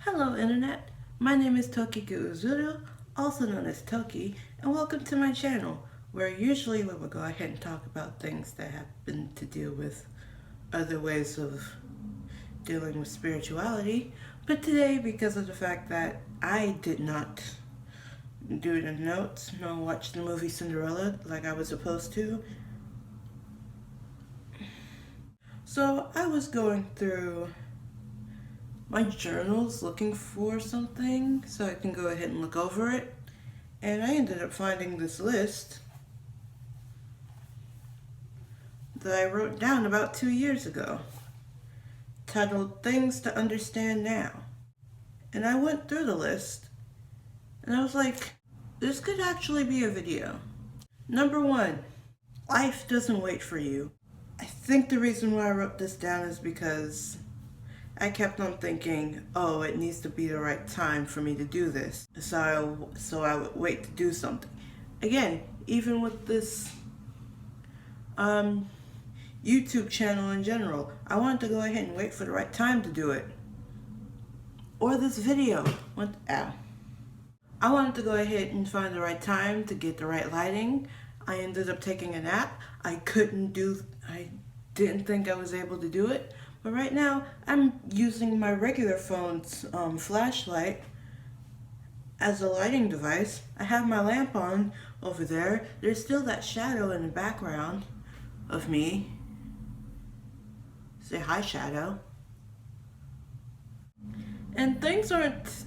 Hello Internet, my name is Toki Uzuru, also known as Toki, and welcome to my channel, where usually we will go ahead and talk about things that happen to deal with other ways of dealing with spirituality. But today, because of the fact that I did not do the notes nor watch the movie Cinderella like I was supposed to, so I was going through my journals looking for something so I can go ahead and look over it, and I ended up finding this list that I wrote down about 2 years ago titled Things to Understand Now. And I went through the list and I was like, this could actually be a video. Number 1, life doesn't wait for you. I think the reason why I wrote this down is because I kept on thinking, oh, it needs to be the right time for me to do this. So I would wait to do something. Again, even with this YouTube channel in general, I wanted to go ahead and wait for the right time to do it. Or this video. I wanted to go ahead and find the right time to get the right lighting. I ended up taking a nap. I didn't think I was able to do it. But right now, I'm using my regular phone's flashlight as a lighting device. I have my lamp on over there. There's still that shadow in the background of me. Say hi, shadow. And things aren't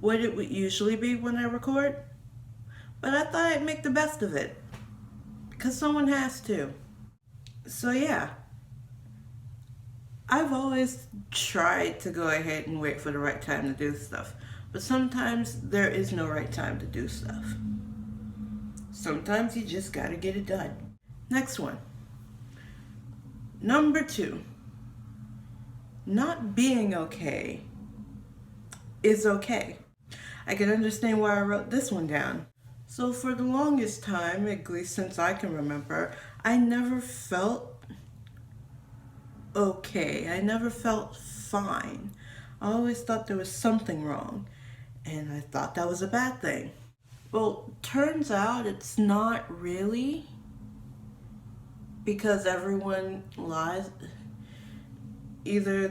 what it would usually be when I record, but I thought I'd make the best of it, because someone has to. So yeah. I've always tried to go ahead and wait for the right time to do stuff, but sometimes there is no right time to do stuff. Sometimes you just gotta get it done. Next one. Number 2. Not being okay is okay. I can understand why I wrote this one down. So for the longest time, at least since I can remember, I never felt okay. I never felt fine. I always thought there was something wrong, and I thought that was a bad thing. Well, turns out it's not really, because everyone lies. Either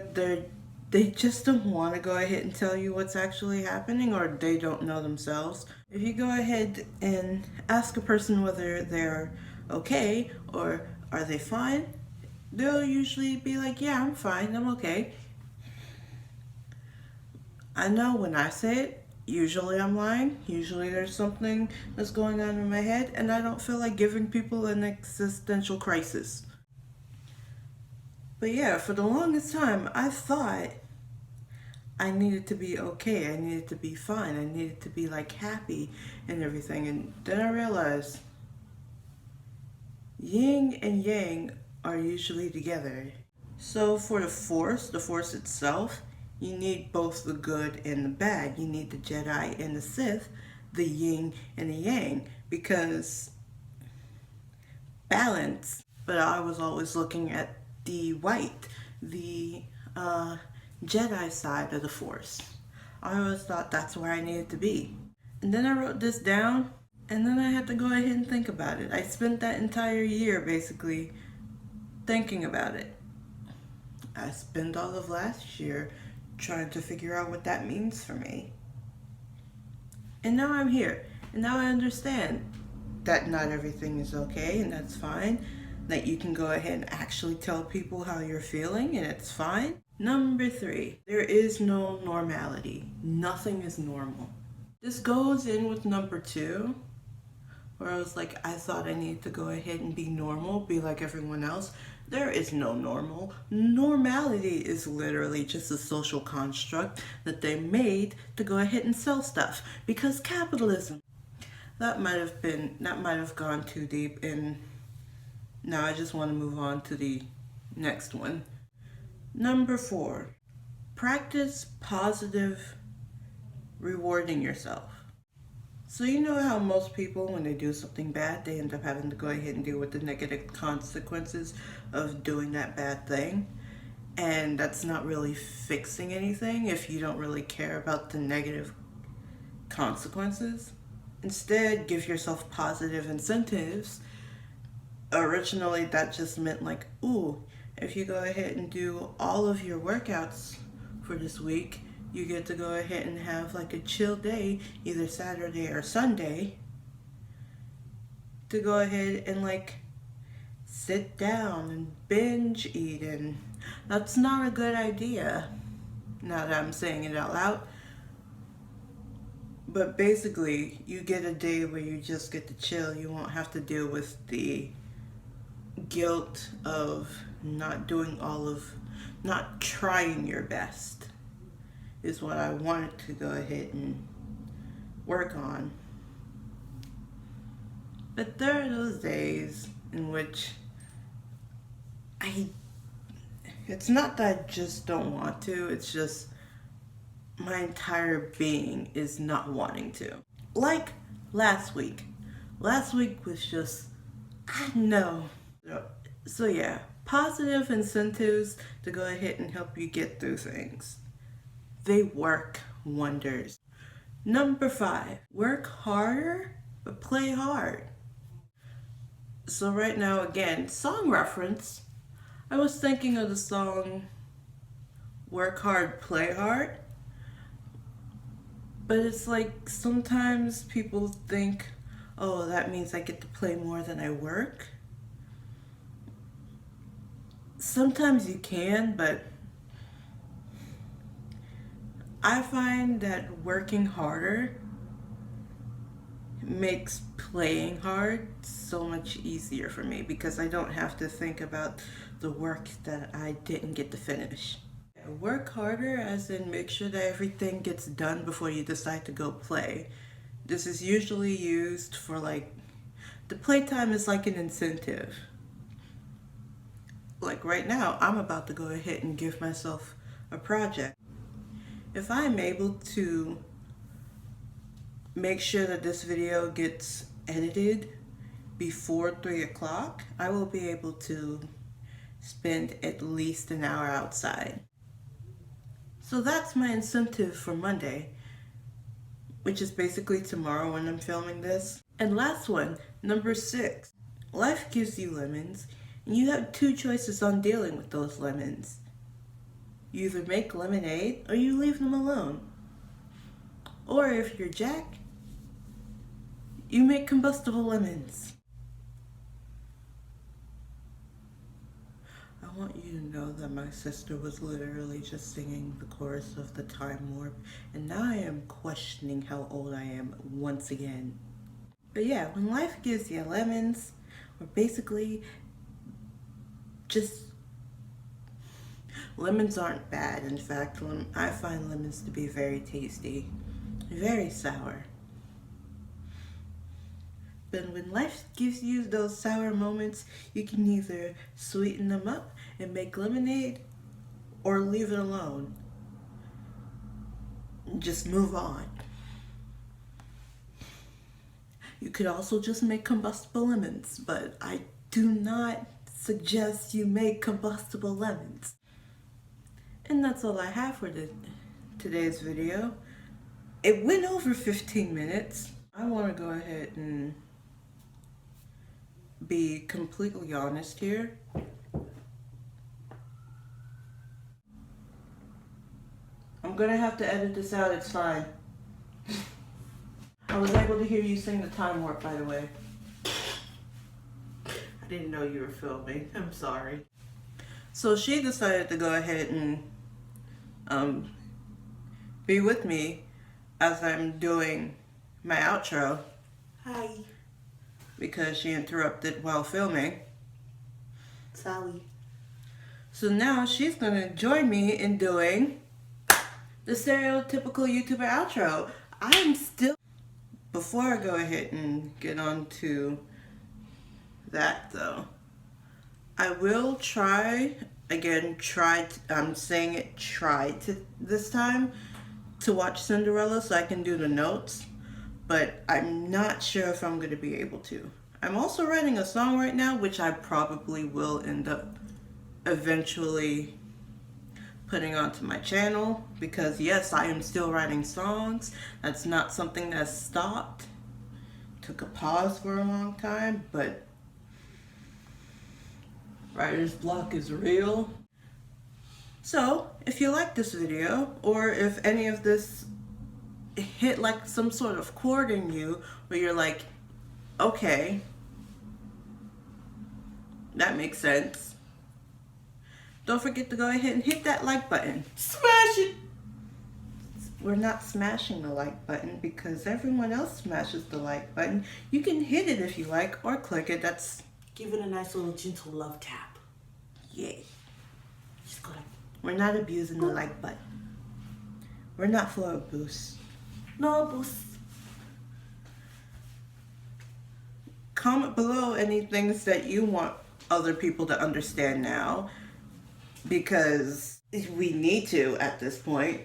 they just don't want to go ahead and tell you what's actually happening, or they don't know themselves. If you go ahead and ask a person whether they're okay or are they fine, they'll usually be like, yeah, I'm fine, I'm okay. I know when I say it, usually I'm lying. Usually there's something that's going on in my head, and I don't feel like giving people an existential crisis. But yeah, for the longest time, I thought I needed to be okay. I needed to be fine. I needed to be like happy and everything. And then I realized yin and yang are usually together. So for the force itself, you need both the good and the bad. You need the Jedi and the Sith, the yin and the yang, because balance. But I was always looking at the white, the Jedi side of the force. I always thought that's where I needed to be. And then I wrote this down, and then I had to go ahead and think about it. I spent that entire year basically thinking about it. I spent all of last year trying to figure out what that means for me. And now I'm here, and now I understand that not everything is okay, and that's fine. That you can go ahead and actually tell people how you're feeling, and it's fine. Number 3, there is no normality. Nothing is normal. This goes in with number 2, where I was like, I thought I needed to go ahead and be normal, be like everyone else. There is no normal. Normality is literally just a social construct that they made to go ahead and sell stuff, because capitalism. That might have gone too deep, and now I just want to move on to the next one. Number 4, practice positive rewarding yourself. So you know how most people, when they do something bad, they end up having to go ahead and deal with the negative consequences of doing that bad thing? and that's not really fixing anything if you don't really care about the negative consequences. Instead, give yourself positive incentives. Originally, that just meant like, ooh, if you go ahead and do all of your workouts for this week, you get to go ahead and have like a chill day, either Saturday or Sunday, to go ahead and like sit down and binge eat. And that's not a good idea, now that I'm saying it out loud. But basically, you get a day where you just get to chill. You won't have to deal with the guilt of not trying your best, is what I wanted to go ahead and work on. But there are those days in which it's not that I just don't want to, it's just my entire being is not wanting to. Like last week. Last week was just, I don't know. So yeah, positive incentives to go ahead and help you get through things. They work wonders. Number 5, work harder, but play hard. So right now, again, song reference, I was thinking of the song Work Hard, Play Hard. But it's like sometimes people think, oh, that means I get to play more than I work. Sometimes you can, but I find that working harder makes playing hard so much easier for me because I don't have to think about the work that I didn't get to finish. Work harder as in make sure that everything gets done before you decide to go play. This is usually used for like, the playtime is like an incentive. Like right now, I'm about to go ahead and give myself a project. If I'm able to make sure that this video gets edited before 3 o'clock, I will be able to spend at least an hour outside. So that's my incentive for Monday, which is basically tomorrow when I'm filming this. And last one, number 6. Life gives you lemons, and you have 2 choices on dealing with those lemons. You either make lemonade or you leave them alone. Or if you're Jack, you make combustible lemons. I want you to know that my sister was literally just singing the chorus of the Time Warp, and now I am questioning how old I am once again. But yeah, when life gives you lemons, or basically just, lemons aren't bad. In fact, I find lemons to be very tasty, very sour. But when life gives you those sour moments, you can either sweeten them up and make lemonade or leave it alone. Just move on. You could also just make combustible lemons, but I do not suggest you make combustible lemons. And that's all I have for today's video. It went over 15 minutes. I want to go ahead and be completely honest here. I'm gonna have to edit this out, it's fine. I was able to hear you sing the Time Warp, by the way. I didn't know you were filming, I'm sorry. So she decided to go ahead and be with me as I'm doing my outro. Hi. Because she interrupted while filming. Sorry. So now she's gonna join me in doing the stereotypical YouTuber outro. Before I go ahead and get on to that though, I will try this time to watch Cinderella so I can do the notes, but I'm not sure if I'm going to be able to. I'm also writing a song right now, which I probably will end up eventually putting onto my channel, because yes, I am still writing songs. That's not something that's stopped. Took a pause for a long time, but writer's block is real. So if you like this video, or if any of this hit like some sort of chord in you where you're like, okay, that makes sense, don't forget to go ahead and hit that like button. Smash it! We're not smashing the like button because everyone else smashes the like button. You can hit it if you like, or click it. That's... Give it a nice little gentle love tap. Yay. Just go like... We're not abusing the like button. We're not for a boost. No boost. Comment below any things that you want other people to understand now, because we need to at this point.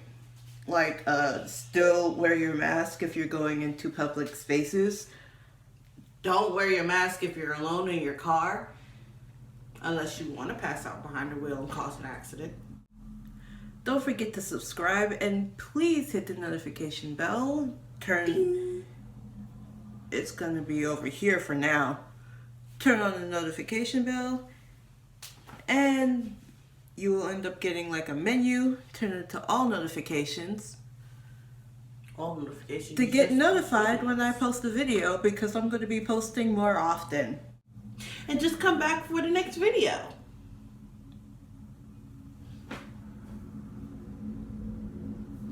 Like, still wear your mask if you're going into public spaces. Don't wear your mask if you're alone in your car, unless you want to pass out behind the wheel and cause an accident. Don't forget to subscribe, and please hit the notification bell. Ding. It's gonna be over here for now. Turn on the notification bell, and you will end up getting like a menu. Turn it to all notifications. All notifications. To get notified when I post a video, because I'm going to be posting more often. And just come back for the next video.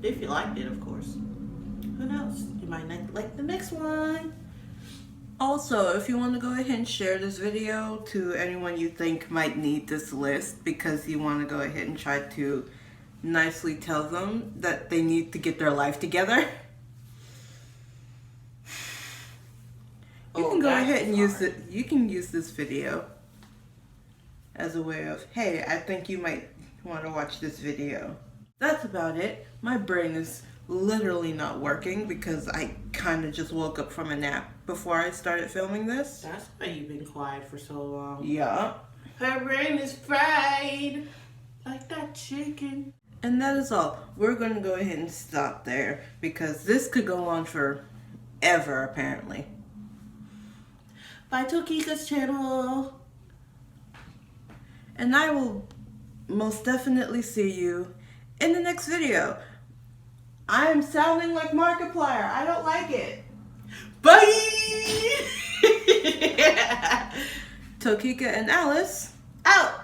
If you liked it, of course. Who knows? You might not like the next one. Also, if you want to go ahead and share this video to anyone you think might need this list, because you want to go ahead and try to nicely tell them that they need to get their life together, you can go ahead and use it. You can use this video as a way of, hey, I think you might want to watch this video. That's about it. My brain is literally not working because I kind of just woke up from a nap before I started filming this. That's why you've been quiet for so long. Yeah. Her brain is fried like that chicken. And that is all. We're going to go ahead and stop there because this could go on forever, apparently. Bye, Tokika's channel. And I will most definitely see you in the next video. I am sounding like Markiplier. I don't like it. Bye! Tokika and Alice, Out!